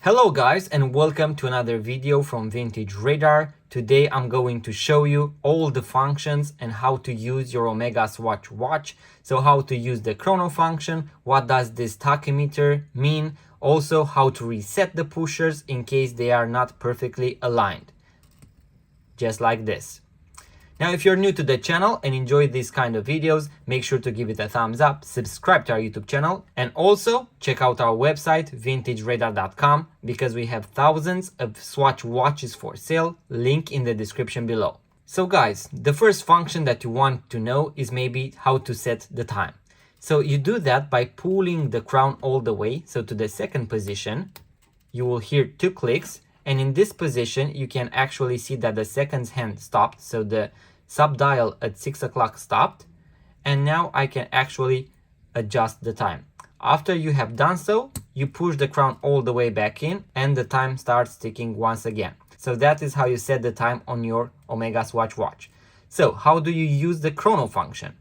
Hello guys, and welcome to another video from Vintage Radar. Today I'm going to show you all the functions and how to use your Omega Swatch watch. So how to use the chrono function, what does this tachymeter mean, also how to reset the pushers in case they are not perfectly aligned. Just like this. Now, if you're new to the channel and enjoy these kind of videos, make sure to give it a thumbs up, subscribe to our YouTube channel, and also check out our website, vintageradar.com, because we have thousands of Swatch watches for sale, link in the description below. So guys, the first function that you want to know is maybe how to set the time. So you do that by pulling the crown all the way, so to the second position. You will hear 2 clicks. And in this position, you can actually see that the seconds hand stopped. So the subdial at 6 o'clock stopped. And now I can actually adjust the time. After you have done so, you push the crown all the way back in and the time starts ticking once again. So that is how you set the time on your Omega Swatch watch. So how do you use the chrono function?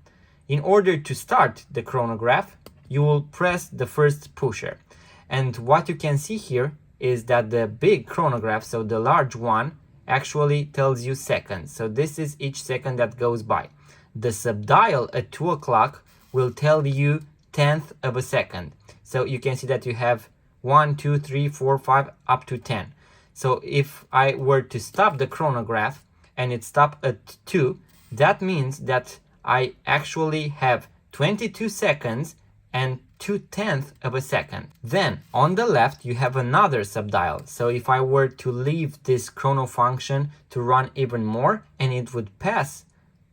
In order to start the chronograph, you will press the first pusher. And what you can see here is that the big chronograph, so the large one, actually tells you seconds. So this is each second that goes by. The subdial at 2 o'clock will tell you 10th of a second. So you can see that you have 1, 2, 3, 4, 5, up to 10. So if I were to stop the chronograph and it stopped at 2, that means that I actually have 22 seconds and 2/10 of a second. Then on the left you have another subdial. So if I were to leave this chrono function to run even more and it would pass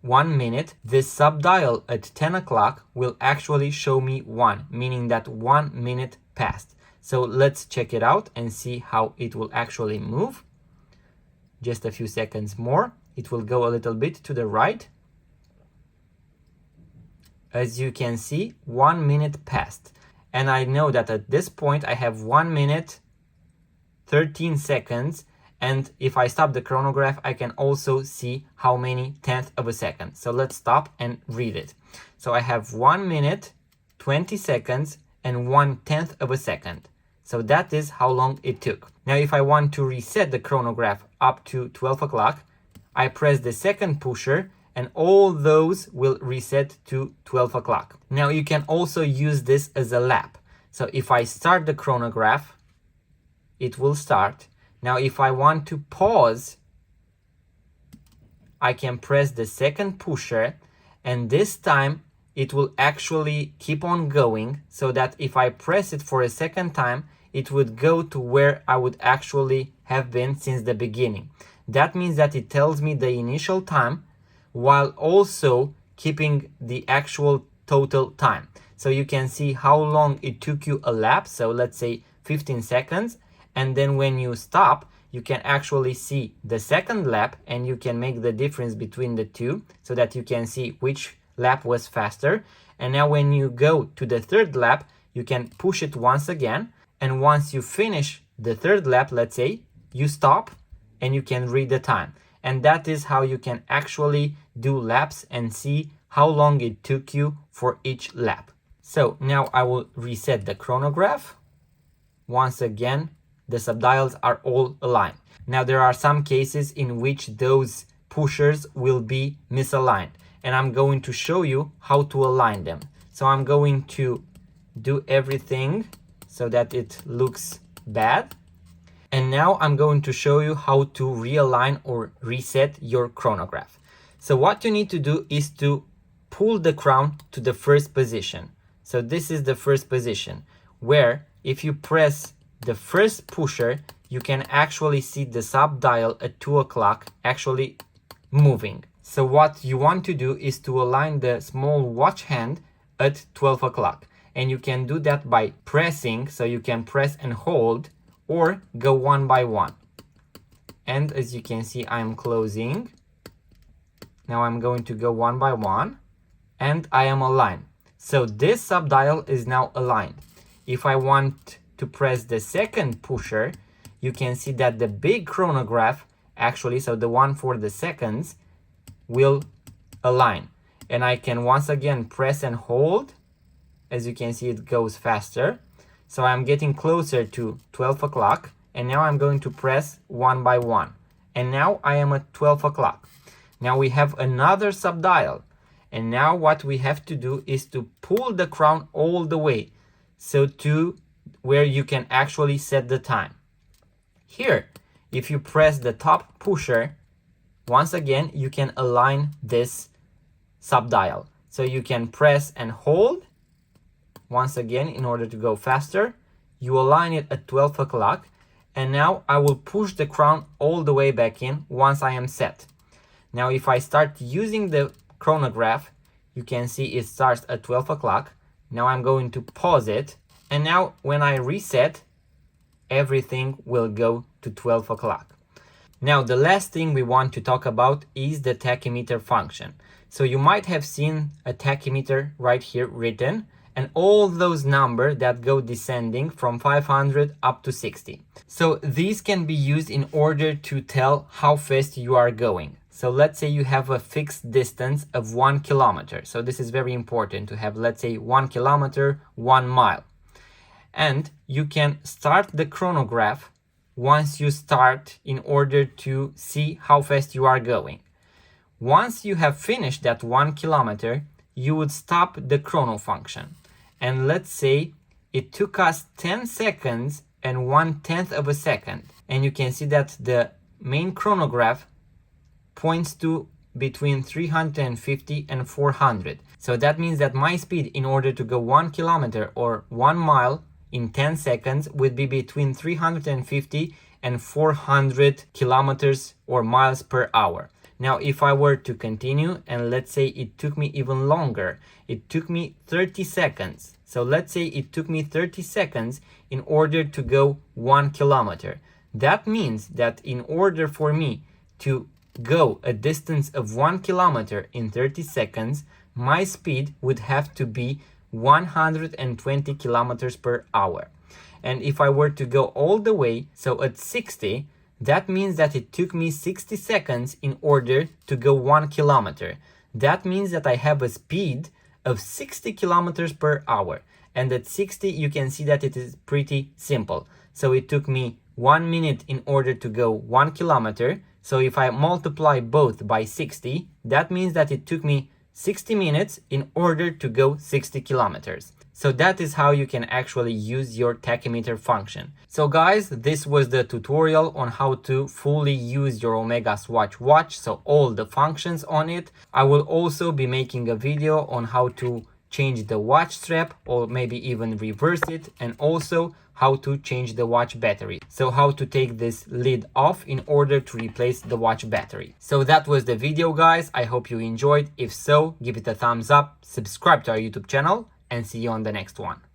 1 minute, this subdial at 10 o'clock will actually show me 1, meaning that 1 minute passed. So let's check it out and see how it will actually move. Just a few seconds more. It will go a little bit to the right. As you can see, 1 minute passed. And I know that at this point I have 1 minute, 13 seconds. And if I stop the chronograph, I can also see how many 10th of a second. So let's stop and read it. So I have 1 minute, 20 seconds and 1/10 of a second. So that is how long it took. Now, if I want to reset the chronograph up to 12 o'clock, I press the second pusher and all those will reset to 12 o'clock. Now you can also use this as a lap. So if I start the chronograph, it will start. Now if I want to pause, I can press the second pusher and this time it will actually keep on going, so that if I press it for a second time, it would go to where I would actually have been since the beginning. That means that it tells me the initial time while also keeping the actual total time. So you can see how long it took you a lap, so let's say 15 seconds, and then when you stop, you can actually see the second lap and you can make the difference between the two so that you can see which lap was faster. And now when you go to the third lap, you can push it once again, and once you finish the third lap, let's say, you stop and you can read the time. And that is how you can actually do laps and see how long it took you for each lap. So now I will reset the chronograph. Once again, the subdials are all aligned. Now there are some cases in which those pushers will be misaligned, and I'm going to show you how to align them. So I'm going to do everything so that it looks bad. And now I'm going to show you how to realign or reset your chronograph. So what you need to do is to pull the crown to the first position. So this is the first position, where if you press the first pusher, you can actually see the subdial at 2 o'clock actually moving. So what you want to do is to align the small watch hand at 12 o'clock. And you can do that by pressing, so you can press and hold, or go one by one. And as you can see, I'm closing. Now I'm going to go one by one and I am aligned. So this subdial is now aligned. If I want to press the second pusher, you can see that the big chronograph actually, so the one for the seconds, will align. And I can once again press and hold. As you can see, it goes faster. So I'm getting closer to 12 o'clock and now I'm going to press one by one. And now I am at 12 o'clock. Now we have another subdial. And now what we have to do is to pull the crown all the way, so to where you can actually set the time. Here, if you press the top pusher, once again, you can align this subdial. So you can press and hold, once again, in order to go faster. You align it at 12 o'clock. And now I will push the crown all the way back in once I am set. Now if I start using the chronograph, you can see it starts at 12 o'clock. Now I'm going to pause it. And now when I reset, everything will go to 12 o'clock. Now the last thing we want to talk about is the tachymeter function. So you might have seen a tachymeter right here written, and all those numbers that go descending from 500 up to 60. So these can be used in order to tell how fast you are going. So let's say you have a fixed distance of 1 kilometer. So this is very important to have, let's say, 1 kilometer, 1 mile. And you can start the chronograph once you start in order to see how fast you are going. Once you have finished that 1 kilometer, you would stop the chrono function. And let's say it took us 10 seconds and 1/10 of a second. And you can see that the main chronograph points to between 350 and 400. So that means that my speed in order to go 1 kilometer or 1 mile in 10 seconds would be between 350 and 400 kilometers or miles per hour. Now, if I were to continue, and let's say it took me even longer, it took me 30 seconds. So let's say it took me 30 seconds in order to go 1 kilometer. That means that in order for me to go a distance of 1 kilometer in 30 seconds, my speed would have to be 120 kilometers per hour. And if I were to go all the way, so at 60, that means that it took me 60 seconds in order to go 1 kilometer. That means that I have a speed of 60 kilometers per hour. And at 60, you can see that it is pretty simple. So it took me 1 minute in order to go 1 kilometer. So if I multiply both by 60, that means that it took me 60 minutes in order to go 60 kilometers. So that is how you can actually use your tachymeter function. So guys, this was the tutorial on how to fully use your Omega Swatch watch, so all the functions on it. I will also be making a video on how to change the watch strap or maybe even reverse it, and also how to change the watch battery. So how to take this lid off in order to replace the watch battery. So that was the video, guys. I hope you enjoyed. If so, give it a thumbs up, subscribe to our YouTube channel, and see you on the next one.